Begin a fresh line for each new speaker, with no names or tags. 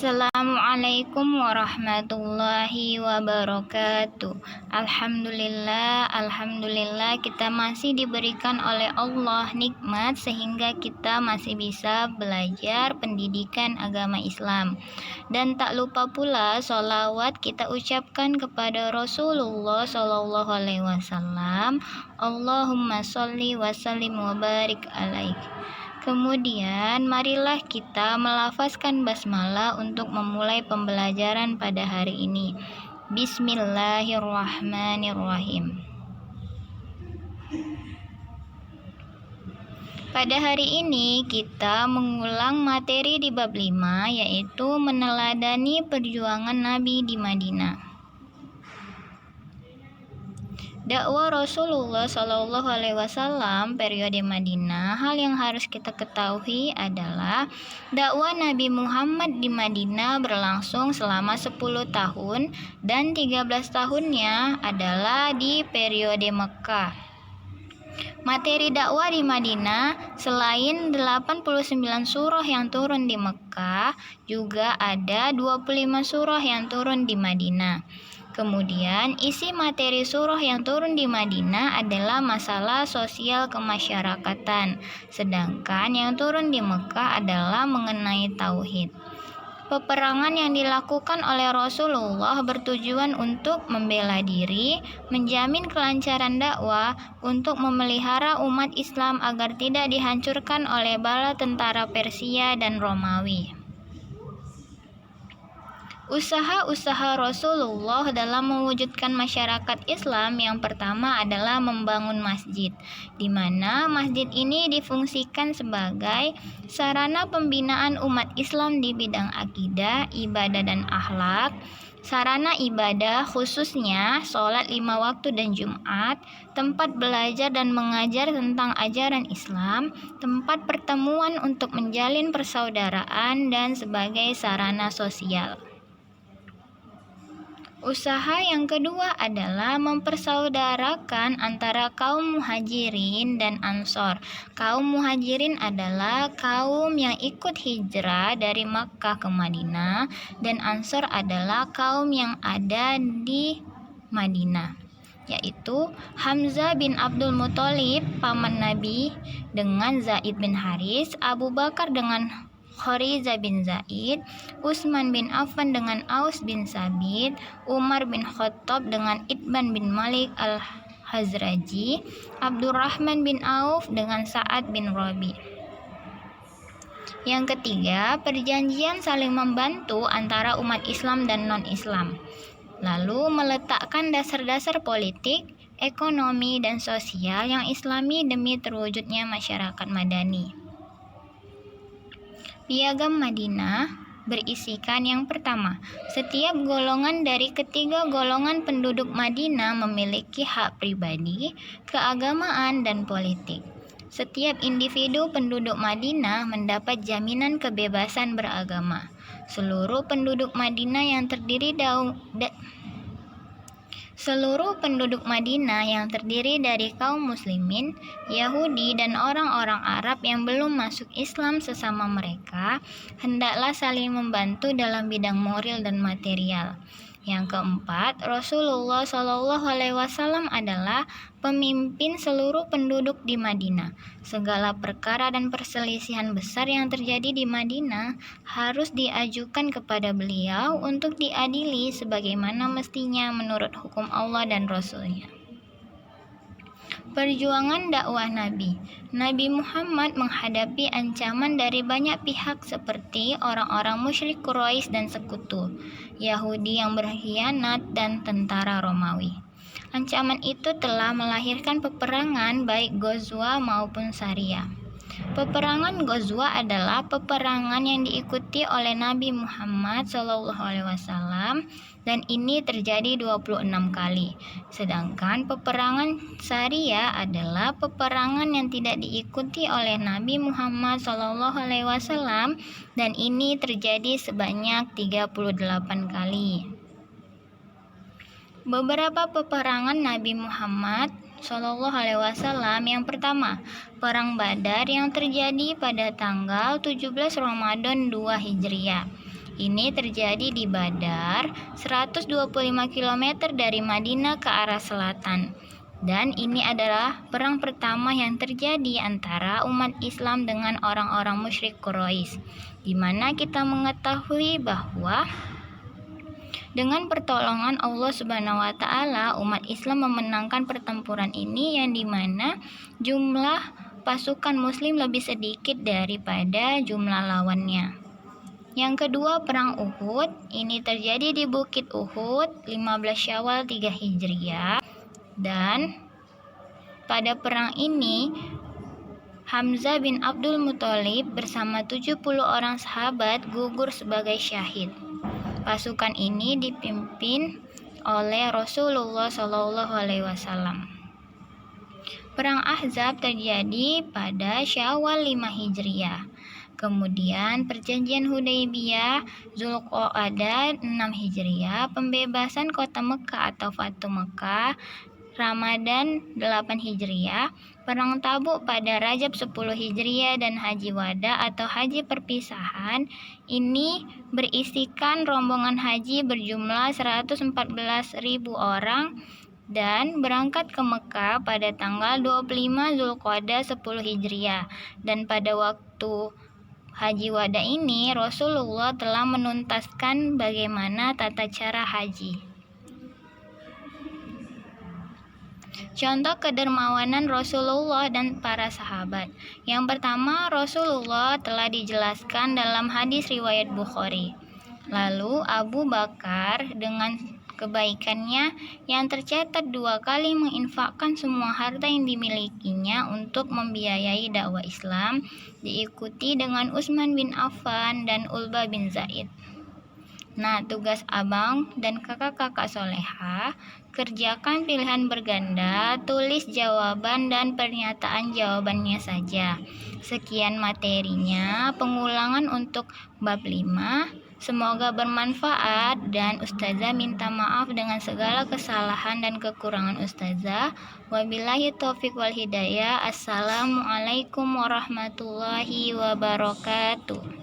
Assalamualaikum warahmatullahi wabarakatuh. Alhamdulillah kita masih diberikan oleh Allah nikmat sehingga kita masih bisa belajar pendidikan agama Islam. Dan tak lupa pula sholawat kita ucapkan kepada Rasulullah SAW. Allahumma sholli wa sallim wa barik alaih. Kemudian marilah kita melafazkan basmalah untuk memulai pembelajaran pada hari ini. Bismillahirrahmanirrahim. Pada hari ini kita mengulang materi di bab 5, yaitu meneladani perjuangan Nabi di Madinah. Dakwah Rasulullah SAW periode Madinah. Hal yang harus kita ketahui adalah dakwah Nabi Muhammad di Madinah berlangsung selama 10 tahun dan 13 tahunnya adalah di periode Mekah. Materi dakwah di Madinah selain 89 surah yang turun di Mekah, juga ada 25 surah yang turun di Madinah. Kemudian isi materi surah yang turun di Madinah adalah masalah sosial kemasyarakatan, sedangkan yang turun di Mekah adalah mengenai tauhid. Peperangan yang dilakukan oleh Rasulullah bertujuan untuk membela diri, menjamin kelancaran dakwah, untuk memelihara umat Islam agar tidak dihancurkan oleh bala tentara Persia dan Romawi. Usaha-usaha Rasulullah dalam mewujudkan masyarakat Islam yang pertama adalah membangun masjid, di mana masjid ini difungsikan sebagai sarana pembinaan umat Islam di bidang akidah, ibadah, dan akhlak. Sarana ibadah khususnya sholat 5 waktu dan Jumat, tempat belajar dan mengajar tentang ajaran Islam, tempat pertemuan untuk menjalin persaudaraan, dan sebagai sarana sosial. Usaha yang kedua adalah mempersaudarakan antara kaum muhajirin dan ansor. Kaum muhajirin adalah kaum yang ikut hijrah dari Makkah ke Madinah, dan ansor adalah kaum yang ada di Madinah, yaitu Hamzah bin Abdul Muthalib, paman Nabi, dengan Zaid bin Haris, Abu Bakar dengan Kharizah bin Zaid, Utsman bin Affan dengan Aus bin Sabit, Umar bin Khattab dengan Itban bin Malik al-Hazraji, Abdurrahman bin Auf dengan Sa'ad bin Rabi. Yang ketiga, perjanjian saling membantu antara umat Islam dan non-Islam. Lalu meletakkan dasar-dasar politik, ekonomi, dan sosial yang islami demi terwujudnya masyarakat madani. Piagam Madinah berisikan yang pertama, setiap golongan dari ketiga golongan penduduk Madinah memiliki hak pribadi, keagamaan, dan politik. Setiap individu penduduk Madinah mendapat jaminan kebebasan beragama. Seluruh penduduk Madinah yang terdiri dari kaum muslimin, Yahudi, dan orang-orang Arab yang belum masuk Islam sesama mereka hendaklah saling membantu dalam bidang moral dan material. Yang keempat, Rasulullah SAW adalah pemimpin seluruh penduduk di Madinah. Segala perkara dan perselisihan besar yang terjadi di Madinah harus diajukan kepada beliau untuk diadili sebagaimana mestinya menurut hukum Allah dan Rasul-Nya. Perjuangan dakwah Nabi Muhammad menghadapi ancaman dari banyak pihak seperti orang-orang musyrik Quraisy dan sekutu, Yahudi yang berkhianat, dan tentara Romawi. Ancaman itu telah melahirkan peperangan baik Ghazwa maupun Sariyah. Peperangan Ghazwa adalah peperangan yang diikuti oleh Nabi Muhammad SAW, dan ini terjadi 26 kali. Sedangkan peperangan Sariyah adalah peperangan yang tidak diikuti oleh Nabi Muhammad SAW, dan ini terjadi sebanyak 38 kali. Beberapa peperangan Nabi Muhammad SAW. Yang pertama, Perang Badar yang terjadi pada tanggal 17 Ramadan 2 Hijriah. Ini terjadi di Badar, 125 km dari Madinah ke arah selatan. Dan ini adalah perang pertama yang terjadi antara umat Islam dengan orang-orang musyrik Quraisy, di mana kita mengetahui bahwa dengan pertolongan Allah Subhanahu wa taala, umat Islam memenangkan pertempuran ini yang dimana jumlah pasukan muslim lebih sedikit daripada jumlah lawannya. Yang kedua, perang Uhud. Ini terjadi di Bukit Uhud 15 Syawal 3 Hijriah. Dan pada perang ini Hamzah bin Abdul Muthalib bersama 70 orang sahabat gugur sebagai syahid. Pasukan ini dipimpin oleh Rasulullah SAW. Perang Ahzab terjadi pada Syawal 5 Hijriah. Kemudian perjanjian Hudaybiyah Zulqa'dah 6 Hijriah, pembebasan kota Mekah atau Fatu Mekah Ramadan 8 Hijriah, Perang Tabuk pada Rajab 10 Hijriah, dan Haji Wada atau Haji Perpisahan. Ini berisikan rombongan haji berjumlah 114.000 orang dan berangkat ke Mekah pada tanggal 25 Zulqa'dah 10 Hijriah. Dan pada waktu Haji Wada ini Rasulullah telah menuntaskan bagaimana tata cara haji. Contoh kedermawanan Rasulullah dan para sahabat. Yang pertama, Rasulullah telah dijelaskan dalam hadis riwayat Bukhari. Lalu Abu Bakar dengan kebaikannya yang tercatat 2 kali menginfakkan semua harta yang dimilikinya untuk membiayai dakwah Islam, diikuti dengan Utsman bin Affan dan Ulbah bin Zaid. Nah, tugas abang dan kakak-kakak soleha, kerjakan pilihan berganda, tulis jawaban dan pernyataan jawabannya saja. Sekian materinya, pengulangan untuk bab 5. Semoga bermanfaat dan ustazah minta maaf dengan segala kesalahan dan kekurangan ustazah. Wabillahi taufiq wal hidayah. Assalamualaikum warahmatullahi wabarakatuh.